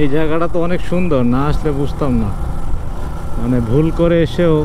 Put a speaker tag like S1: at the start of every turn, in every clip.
S1: এই জায়গাটা তো অনেক সুন্দর, না আসলে বুঝতাম না। মানে ভুল করে এসেও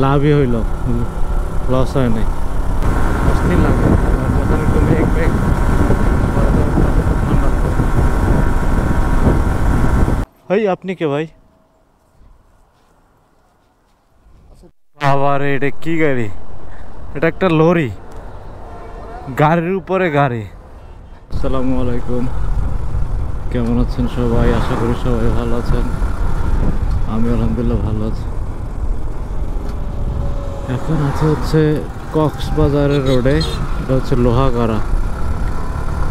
S1: লাভই হইল, লস হয় নাই। অস্থির লাগবে যখন একটু মেঘ মেঘ ঠান্ডা। ভাই আপনি কে ভাই? আবার এটা কি গাড়ি? এটা একটা লরি, গাড়ির উপরে গাড়ি। আসসালামু আলাইকুম, কেমন আছেন সবাই? আশা করি সবাই ভালো আছেন। আমি আলহামদুলিল্লাহ ভালো আছি। এখন আছে হচ্ছে কক্সবাজারের রোডে, এটা হচ্ছে লোহাগাড়া।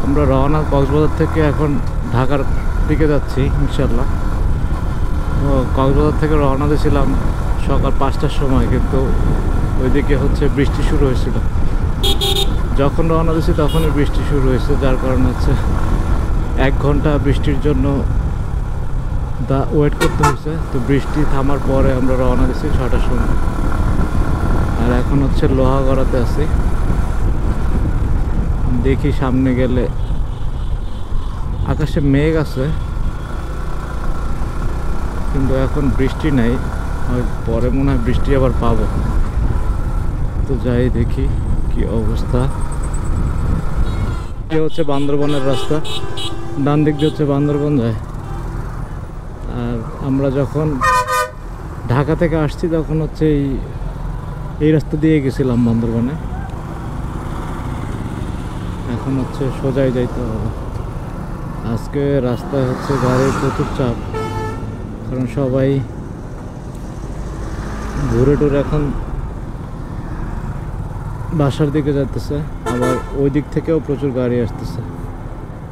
S1: আমরা রওনা কক্সবাজার থেকে এখন ঢাকার দিকে যাচ্ছি ইনশাল্লাহ। তো কক্সবাজার থেকে রওনা দিয়েছিলাম সকাল 5টার সময়, কিন্তু ওইদিকে হচ্ছে বৃষ্টি শুরু হয়েছিল। যখন রওনা দিয়েছি তখনই বৃষ্টি শুরু হয়েছে, যার কারণে হচ্ছে 1 ঘন্টা বৃষ্টির জন্য ওয়েট করতে হয়েছে। তো বৃষ্টি থামার পরে আমরা রওনা দিয়েছি 6টার সময়। আর এখন হচ্ছে লোহাগড়াতে আছি। দেখি সামনে গেলে আকাশে মেঘ আছে, কিন্তু এখন বৃষ্টি নাই। পরে মনে হয় বৃষ্টি আবার পাবো। তো যাই দেখি কি অবস্থা। এ হচ্ছে বান্দরবনের রাস্তা, ডান দিক দিয়ে হচ্ছে বান্দরবন যায়। আর আমরা যখন ঢাকা থেকে আসছি তখন হচ্ছে এই রাস্তা দিয়ে গেছিলাম বান্দরবনে। এখন হচ্ছে সোজাই যাইতে হবে। আজকে রাস্তায় হচ্ছে গাড়ির প্রচুর চাপ, কারণ সবাই ঘুরে টুরে এখন বাসার দিকে যাইতেছে। আবার ওই দিক থেকেও প্রচুর গাড়ি আসতেছে,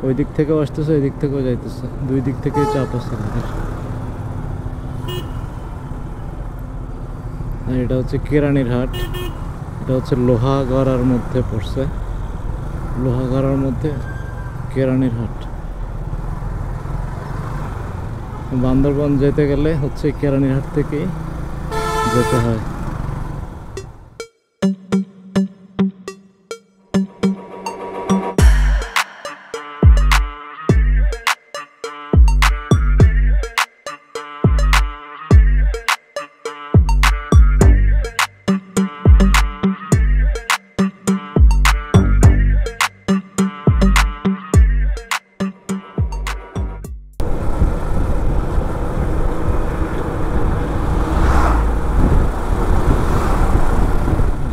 S1: ওই দিক থেকেও আসতেছে, ওই দিক থেকেও যাইতেছে। দুই দিক থেকেই চাপ আছে গাড়ির। আর এটা হচ্ছে কেরানীর হাট, এটা হচ্ছে লোহাগড়ার মধ্যে পড়ছে। লোহাগড়ার মধ্যে কেরানীর হাট। বান্দরবন যেতে গেলে হচ্ছে কেরানীর হাট থেকেই যেতে হয়।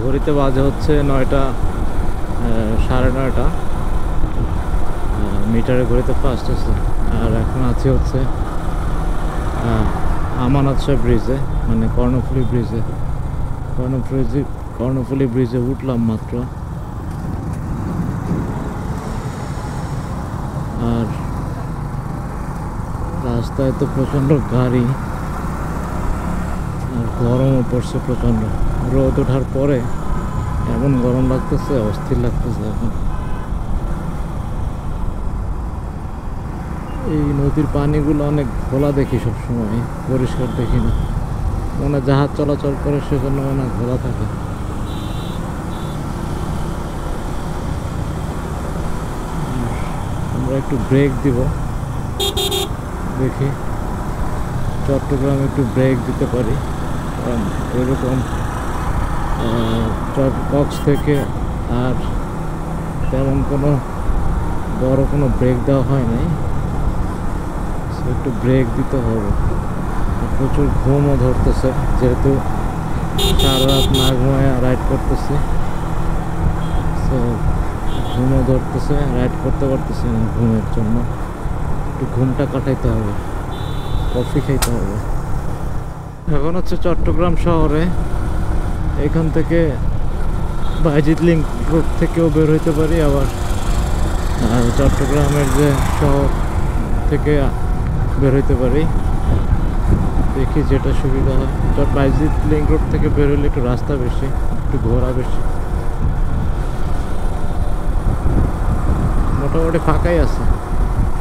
S1: ঘড়িতে বাজে হচ্ছে 9টা, 9:30। মিটারে ঘড়িতে ফাস্ট আছে। আর এখন আছি হচ্ছে আমানত শাহ ব্রিজে, মানে কর্ণফুলী ব্রিজে। কর্ণফুলী ব্রিজে উঠলাম মাত্র। আর রাস্তায় তো প্রচণ্ড গাড়ি, আর গরমও পড়ছে প্রচণ্ড। রোদ ওঠার পরে এমন গরম লাগতেছে, অস্থির লাগতেছে এখন। এই নদীর পানিগুলো অনেক ঘোলা দেখি সবসময়, পরিষ্কার দেখি না। মনে জাহাজ চলাচল করে সেজন্য মনে ঘোলা থাকে। আমরা একটু ব্রেক দিব, দেখি চট্টগ্রামে একটু ব্রেক দিতে পারি। কারণ এরকম কক্স থেকে আর তেমন কোনো বড় কোনো ব্রেক দেওয়া হয় নাই, একটু ব্রেক দিতে হবে। প্রচুর ঘুমও ধরতেছে, যেহেতু সারা রাত না ঘুমায় রাইড করতেছি। তো ঘুমও ধরতেছে, রাইড করতে পারতেছি না। ঘুমের জন্য একটু ঘুমটা কাটাইতে হবে, কফি খাইতে হবে। এখন হচ্ছে চট্টগ্রাম শহরে। এখান থেকে বাইজিৎ লিংক রোড থেকেও বের হইতে পারি, আবার চট্টগ্রামের যে শহর থেকে বের হইতে পারি। দেখি যেটা সুবিধা হয়। বাইজিৎ লিংক রোড থেকে বের হলে একটু রাস্তা বেশি, একটু ঘোরা বেশি। মোটামুটি ফাঁকাই আছে,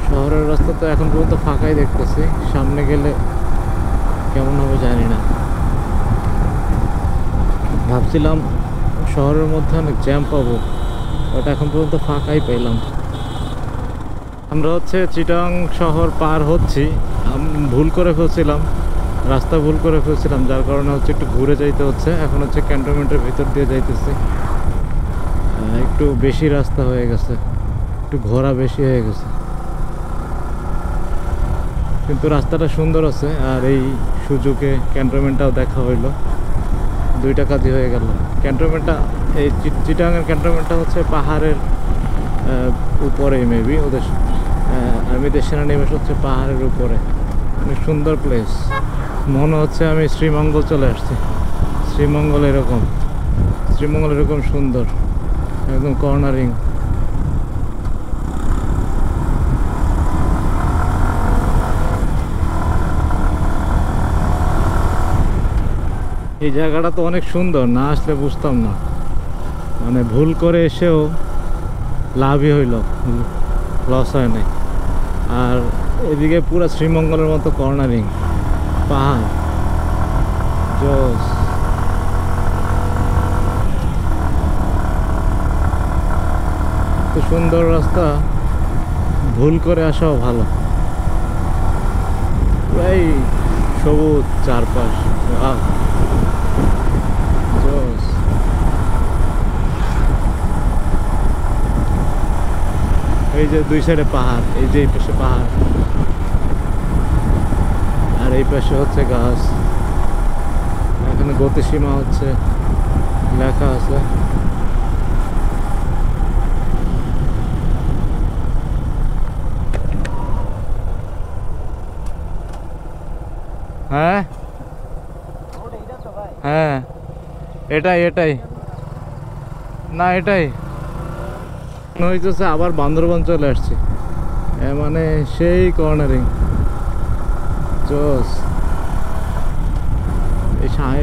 S1: শহরের রাস্তা তো এখন পর্যন্ত ফাঁকাই দেখতেছি। সামনে গেলে কেমন হবে জানি না। ভাবছিলাম শহরের মধ্যে অনেক জ্যাম পাবো, বাট এখন পর্যন্ত ফাঁকাই পেলাম। আমরা হচ্ছে চিটাং শহর পার হচ্ছি। ভুল করে ফেলছিলাম, রাস্তা ভুল করে ফেলছিলাম, যার কারণে হচ্ছে একটু ঘুরে যাইতে হচ্ছে। এখন হচ্ছে ক্যান্টনমেন্টের ভিতর দিয়ে যাইতেছি। একটু বেশি রাস্তা হয়ে গেছে, একটু ঘোরা বেশি হয়ে গেছে, কিন্তু রাস্তাটা সুন্দর আছে। আর এই সুযোগে ক্যান্টনমেন্টটাও দেখা হইলো, দুইটা কাজই হয়ে গেল। ক্যান্টনমেন্টটা, এই চিটাগাং ক্যান্টনমেন্টটা হচ্ছে পাহাড়ের উপরেই, মেবি ওদের আর্মিদের সেনানিবাস হচ্ছে পাহাড়ের উপরে। অনেক সুন্দর প্লেস, মনে হচ্ছে আমি শ্রীমঙ্গল চলে আসছি। শ্রীমঙ্গল এরকম, শ্রীমঙ্গল এরকম সুন্দর, একদম কর্নারিং। এই জায়গাটা তো অনেক সুন্দর, না আসলে বুঝতাম না। মানে ভুল করে এসেও লাভই হইল, লস হয় নাই। আর এদিকে পুরো শ্রীমঙ্গলের মতো কর্নারিং, পাহাড়, জোস। তো সুন্দর রাস্তা, ভুল করে আসাও ভালো। এই সবুজ চারপাশ, জোস। এই যে দুই সাইডে পাহাড়, এই যে এই পাশে পাহাড় আর এই পাশে হচ্ছে গাছ। এখানে গতিসীমা হচ্ছে লেখা আছে। হ্যাঁ হ্যাঁ, এটাই এটাই, না এটাই হইতেছে। আবার বান্দরবান চলে আসছি, মানে সেই কর্নারিং, জোস।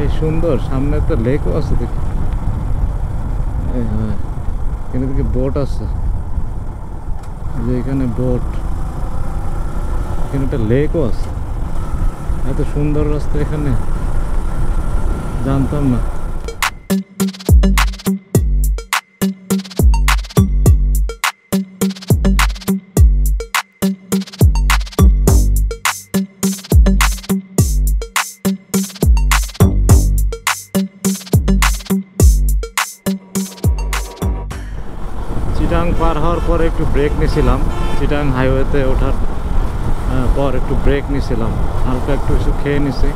S1: এই সুন্দর, সামনে একটা লেকও আছে দেখি। হ্যাঁ, এখানে দেখি বোট আছে, যে এখানে বোট, এখানে একটা লেকও আছে। এত সুন্দর রাস্তা এখানে, জানতাম না। চিটাং পার হওয়ার পরে একটু ব্রেক নিয়েছিলাম, চিটাং হাইওয়েতে ওঠার পর একটু ব্রেক নিয়েছিলাম, হালকা একটু কিছু খেয়ে নিছি।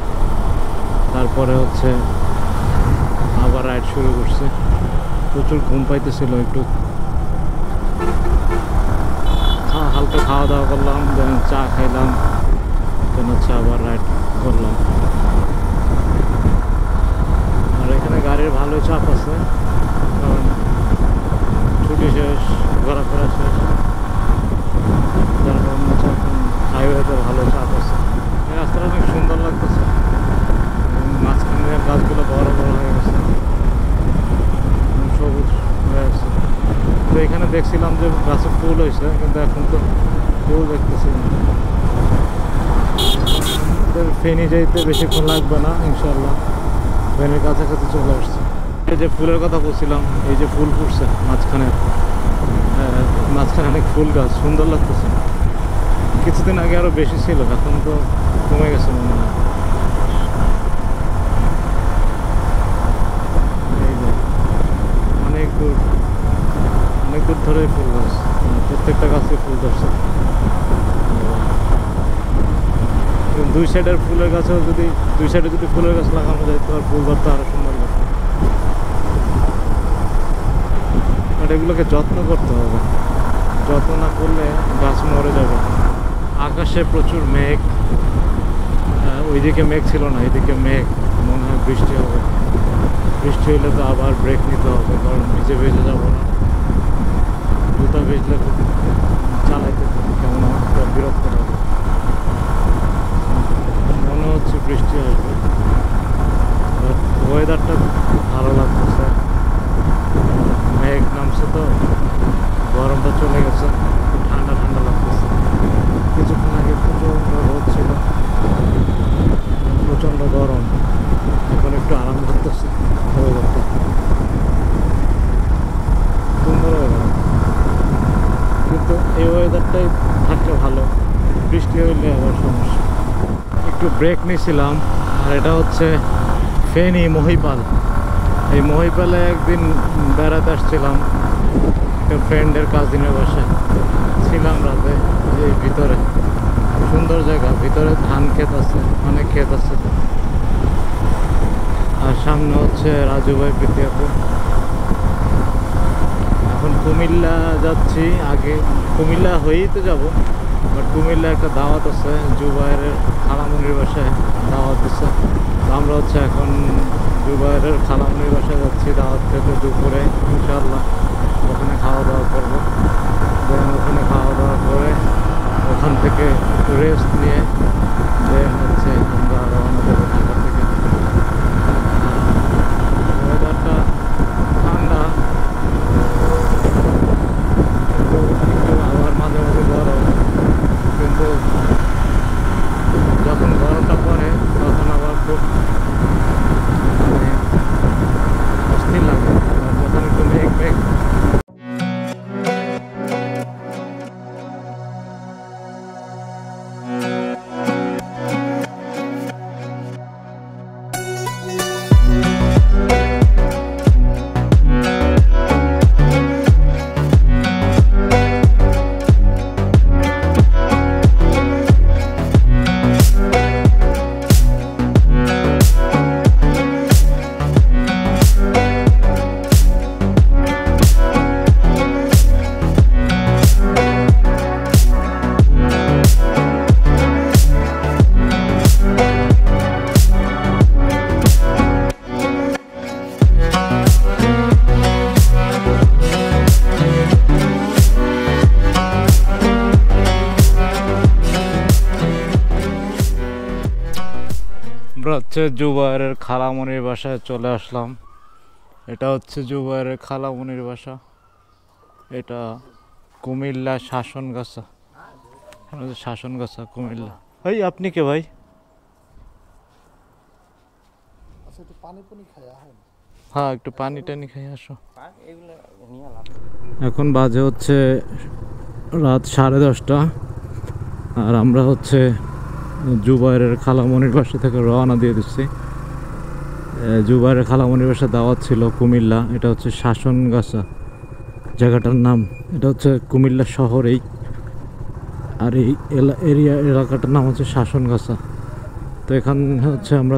S1: তারপরে হচ্ছে আবার রাইড শুরু করছে। প্রচুর ঘুম পাইতেছিল, একটু হালকা খাওয়া দাওয়া করলাম, দেন চা খাইলাম, দেন হচ্ছে আবার রাইড করলাম। আর এখানে গাড়ির ভালোই চাপ আছে, কারণ ছুটি শেষ, ঘোরাফেরা শেষ, যার কারণে চাপ, হাইওয়েতে ভালো চাপ আছে। এই রাস্তাটা অনেক সুন্দর লাগতেছে, মাঝখানের গাছগুলো বড় বড় হয়ে গেছে, সবুজ হয়ে গেছে। তো এখানে দেখছিলাম যে গাছে ফুল হয়েছে, কিন্তু এখন তো ফুল দেখতেছি না। ফেনী যাইতে বেশিক্ষণ লাগবে না ইনশাল্লাহ, ফেনীর কাছাকাছি চলে আসছে। এই যে ফুলের কথা বলছিলাম, এই যে ফুল ফুটছে মাঝখানে, মাঝখানে অনেক ফুল গাছ, সুন্দর লাগতেছে। কিছুদিন আগে আরো বেশি ছিল, এখন তো কমে গেছে মনে হয়। এই যে অনেক দূর ধরে ফুল গাছ, প্রত্যেকটা গাছে ফুল ধরছে। দুই সাইডের ফুলের গাছেও যদি, দুই সাইডে যদি ফুলের গাছ লাগানো যায়, তো আর ফুল ধরতে আরো সুন্দর লাগবে। আর এগুলোকে যত্ন করতে হবে, যত্ন না করলে গাছ মরে যাবে। আকাশে প্রচুর মেঘ, ওইদিকে মেঘ ছিল না, এদিকে মেঘ, মনে হয় বৃষ্টি হবে। বৃষ্টি হলে তো আবার ব্রেক নিতে হবে, কারণ ভিজে ভেজে যাবো না। জুতা ভিজলে চালাইতে কেমন বিরক্ত হবে। মনে হচ্ছে বৃষ্টি আসবে, ওয়েদারটা ভালো লাগতেছে। মেঘ নামছে তো, গরমটা চলে গেছে, ঠান্ডা ঠান্ডা লাগতেছে। কিছুক্ষণ আগে প্রচণ্ড রোদ ছিল, প্রচণ্ড গরম, এখন একটু আরাম করতেছে। ওয়েদারটা সুন্দর ওয়েদার, কিন্তু এই ওয়েদারটাই বৃষ্টি হইলে আবার সমস্যা। একটু ব্রেক নিয়েছিলাম। আর এটা হচ্ছে ফেনী মহিপাল। এই মহিপালে একদিন বেড়াতে আসছিলাম একটা ফ্রেন্ডের কাজিনের বাসায়, ছিলাম রাতে। এই ভিতরে সুন্দর জায়গা, ভিতরে ধান ক্ষেত আছে, অনেক ক্ষেত আছে। আর সামনে হচ্ছে রাজুভাই প্রীতিয়াপুর। এখন কুমিল্লা যাচ্ছি, আগে কুমিল্লা হয়েই তো যাবো, বাট কুমিল্লা একটা দাওয়াত আছে, জুবাইরের খালামুনির বাসায় দাওয়াত আছে। আমরা হচ্ছে এখন জুবাইরের খালামুনির বাসায় যাচ্ছি দাওয়াত খেতে দুপুরে ইনশাআল্লাহ। ওখানে খাওয়া দাওয়া করবো, দেন ওখানে খাওয়া দাওয়া করে ওখান থেকে একটু রেস্ট নিয়ে দেন হচ্ছে আমরা রওনা দেবো ঢাকা থেকে। ওয়েদারটা ঠান্ডা, একটু আবার মাঝে মাঝে গরম, কিন্তু যখন গরমটা পড়ে তখন আবার খুব মানে অস্থির লাগে। আর যখন একটু মেঘ মেঘ আমরা হচ্ছে জুবাইরের খালামুনির বাসায় চলে আসলাম। এটা হচ্ছে জুবাইরের খালামুনির বাসা। এটা কুমিল্লা শাসনগাছা, শাসনগাছা কুমিল্লা। ভাই আপনি কে ভাই? হ্যাঁ একটু পানি টানি খাই আসো। এখন বাজে হচ্ছে রাত 10:30 আর আমরা হচ্ছে জুবাইরের খালামনির বাসা থেকে রওনা দিয়ে দিচ্ছি। জুবাইরের খালামনির বাসা দাওয়াত ছিল কুমিল্লা। এটা হচ্ছে শাসনগাছা জায়গাটার নাম। এটা হচ্ছে কুমিল্লা শহরেই, আর এই এলাকাটার নাম হচ্ছে শাসনগাছা। তো এখানে হচ্ছে আমরা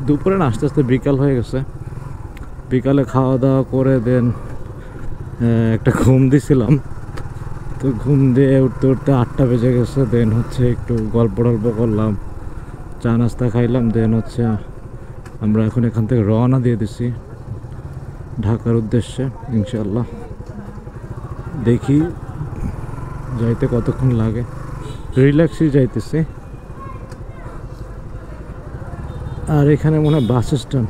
S1: দুপুরে না, আস্তে আস্তে বিকাল হয়ে গেছে। বিকালে খাওয়া দাওয়া করে দেন একটা ঘুম দিছিলাম। তো ঘুম দিয়ে উঠতে উঠতে 8টা বেজে গেছে। দেন হচ্ছে একটু গল্প টল্প করলাম, চা নাস্তা খাইলাম। দেন হচ্ছে আমরা এখন এখান থেকে রওনা দিয়ে দিছি ঢাকার উদ্দেশ্যে ইনশাআল্লাহ। দেখি যাইতে কতক্ষণ লাগে, রিল্যাক্সই যাইতেছি। আর এখানে মনে হয় বাস স্ট্যান্ড।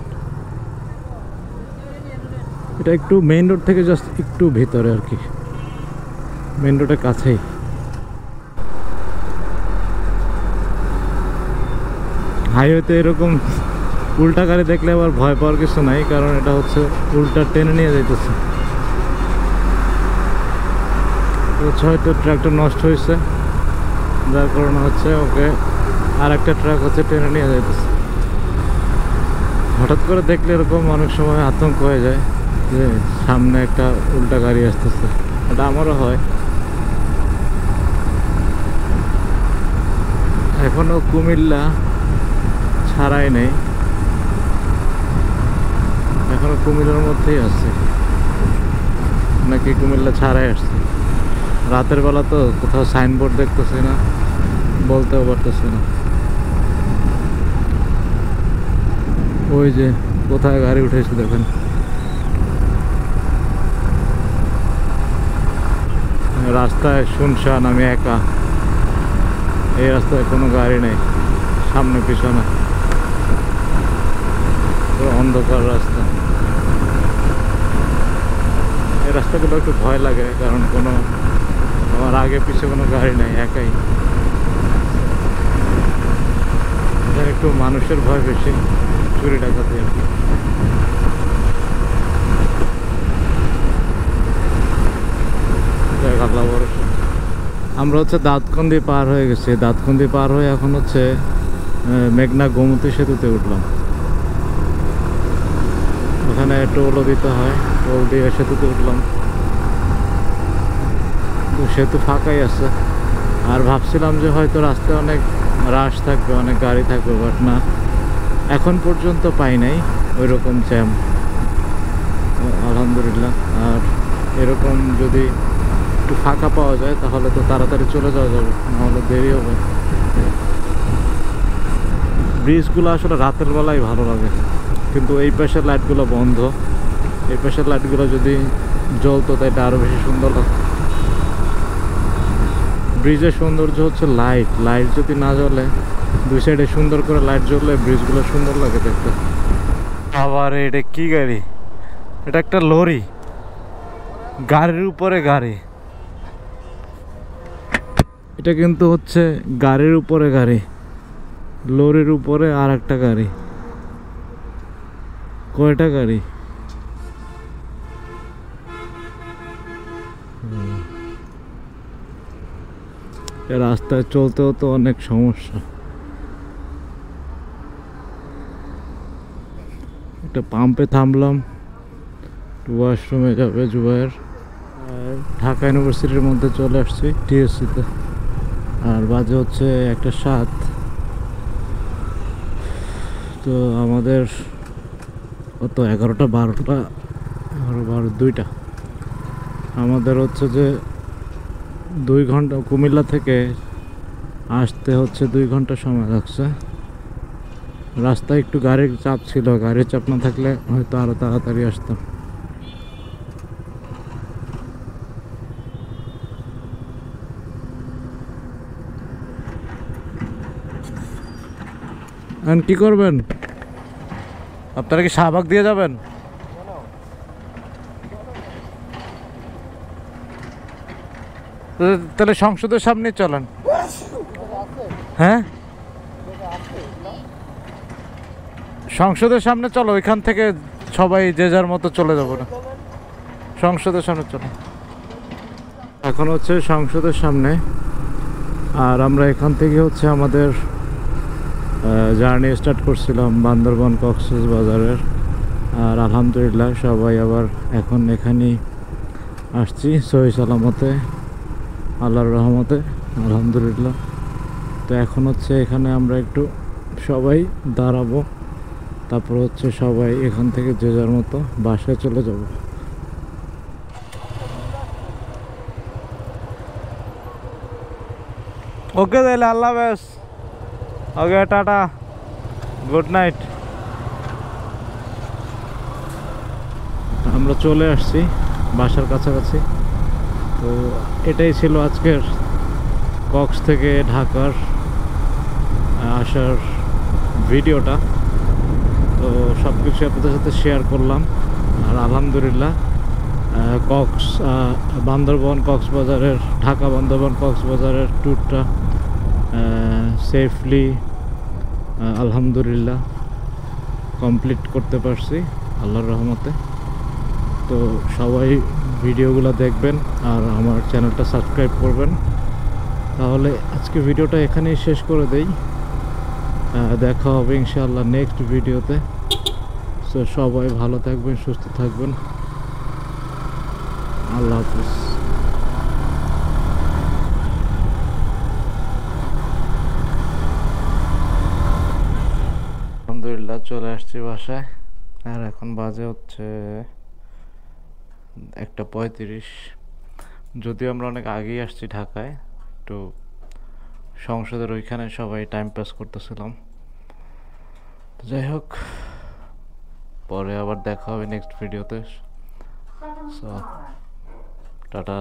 S1: এটা একটু মেইন রোড থেকে জাস্ট একটু ভিতরে আর কি, মেইন রোডের কাছেই। হাইওয়েতে এরকম উল্টা গাড়ি দেখলে আবার ভয় পাওয়ার কিছু নাই, কারণ এটা হচ্ছে উল্টা টেনে নিয়ে যাইতেছে। হয়তো ট্রাকটা নষ্ট হয়েছে, যার কারণে হচ্ছে ওকে আর একটা ট্রাক হচ্ছে টেনে নিয়ে যাইতেছে। হঠাৎ করে দেখলে এরকম অনেক সময় আতঙ্ক হয়ে যায় যে সামনে একটা উল্টা গাড়ি আসতেছে। এটা আমারও হয়। এখনো কুমিল্লা ছাড়াই নেই, এখনো কুমিল্লার মধ্যেই আছে, নাকি কুমিল্লা ছাড়াই আসছে। রাতের বেলা তো কোথাও সাইনবোর্ড দেখতেছি না, বলতেও পারতেছি না। ওই যে কোথায় গাড়ি উঠেছে দেখেন। রাস্তায় শুনশান, আমি একা। এই রাস্তায় কোনো গাড়ি নেই, সামনে পিছনে পুরো অন্ধকার রাস্তা। এই রাস্তাগুলো একটু ভয় লাগে, কারণ আমার আগে পিছিয়ে কোনো গাড়ি নেই, একাই। একটু মানুষের ভয় বেশি, চুরি ডাকাতি আর কি। আল্লাহ ভরসা। আমরা হচ্ছে দাঁতকন্দি পার হয়ে গেছি, দাঁতকন্দি পার হয়ে এখন হচ্ছে মেঘনা গোমতী সেতুতে উঠলাম। ওখানে টোলও দিতে হয়, টোল দিয়ে সেতুতে উঠলাম। সেতু ফাঁকাই আছে। আর ভাবছিলাম যে হয়তো রাস্তায় অনেক রাশ থাকবে, অনেক গাড়ি থাকবে, বাট না, এখন পর্যন্ত পাই নাই ওই রকম জ্যাম, আলহামদুলিল্লাহ। আর এরকম যদি একটু ফাঁকা পাওয়া যায় তাহলে তো তাড়াতাড়ি চলে যাওয়া যাবে, নাহলে দেরি হবে। ব্রিজগুলো আসলে রাতের বেলায় ভালো লাগে, কিন্তু এই পাশের লাইটগুলো বন্ধ। এই পাশের লাইটগুলো যদি জ্বলতো তাইটা আরও বেশি সুন্দর লাগতো। ব্রিজের সৌন্দর্য হচ্ছে লাইট, লাইট যদি না জ্বলে, দুই সাইডে সুন্দর করে লাইট জ্বললে ব্রিজগুলো সুন্দর লাগে দেখতে। আবার এটা কি গাড়ি? এটা একটা লরি, গাড়ির উপরে গাড়ি। এটা কিন্তু হচ্ছে গাড়ির উপরে গাড়ি, লরির উপরে আর একটা গাড়ি। কয়টা গাড়ি? রাস্তায় চলতেও তো অনেক সমস্যা। একটা পাম্পে থামলাম, ওয়াশরুমে যাবে জুবাইর। ঢাকা ইউনিভার্সিটির মধ্যে চলে আসছি, টিএসসিতে। আর বাজে হচ্ছে 1:07। তো আমাদের কত 11টা 12টা 2টা আমাদের হচ্ছে যে 2 ঘন্টা কুমিল্লা থেকে আসতে হচ্ছে, 2 ঘন্টা সময় লাগছে। রাস্তায় একটু গাড়ির চাপ ছিল, গাড়ির চাপ না থাকলে হয়তো আরো তাড়াতাড়ি আসতাম। এখন কি করবেন আপনারা? কি শাহবাগ দিয়ে যাবেন? তাহলে সংসদের সামনে চলেন। হ্যাঁ, সংসদের সামনে চলো, ওইখান থেকে সবাই যে যার মতো চলে যাবো না, সংসদের সামনে চলো। এখন হচ্ছে সংসদের সামনে, আর আমরা এখান থেকে হচ্ছে আমাদের জার্নি স্টার্ট করছিলাম বান্দরবান কক্সবাজারের। আর আলহামদুলিল্লাহ সবাই আবার এখন এখানেই আসছি সহি সালামতে, আল্লাহর রহমতে, আলহামদুলিল্লাহ। তো এখন হচ্ছে এখানে আমরা একটু সবাই দাঁড়াবো, তারপর হচ্ছে সবাই এখান থেকে যে যার মতো বাসায় চলে যাব। ওকে তাহলে আল্লাহ হাফেজ, ওকে টাটা, গুড নাইট। আমরা চলে আসছি বাসার কাছাকাছি। তো এটাই ছিল আজকের কক্স থেকে ঢাকার আসার ভিডিওটা। তো সব কিছু আপনাদের সাথে শেয়ার করলাম। আর আলহামদুলিল্লাহ বান্দরবান কক্সবাজারের, ঢাকা বান্দরবান কক্সবাজারের ট্যুরটা সেফলি আলহামদুলিল্লাহ কমপ্লিট করতে পারছি আল্লাহর রহমতে। তো সবাই ভিডিওগুলো দেখবেন আর আমার চ্যানেলটা সাবস্ক্রাইব করবেন। তাহলে আজকে ভিডিওটা এখানেই শেষ করে দেই, দেখা হবে ইনশাআল্লাহ নেক্সট ভিডিওতে। সো সবাই ভালো থাকবেন, সুস্থ থাকবেন, আল্লাহ হাফিজ। আলহামদুলিল্লাহ চলে আসছি বাসায়, আর এখন বাজে হচ্ছে 1:35। যদিও আমরা অনেক আগেই আসছি ঢাকায়, একটু সংসদের ওইখানে সবাই টাইম পাস করতেছিলাম। যাই হোক, পরে আবার দেখা হবে নেক্সট ভিডিওতে। So tata.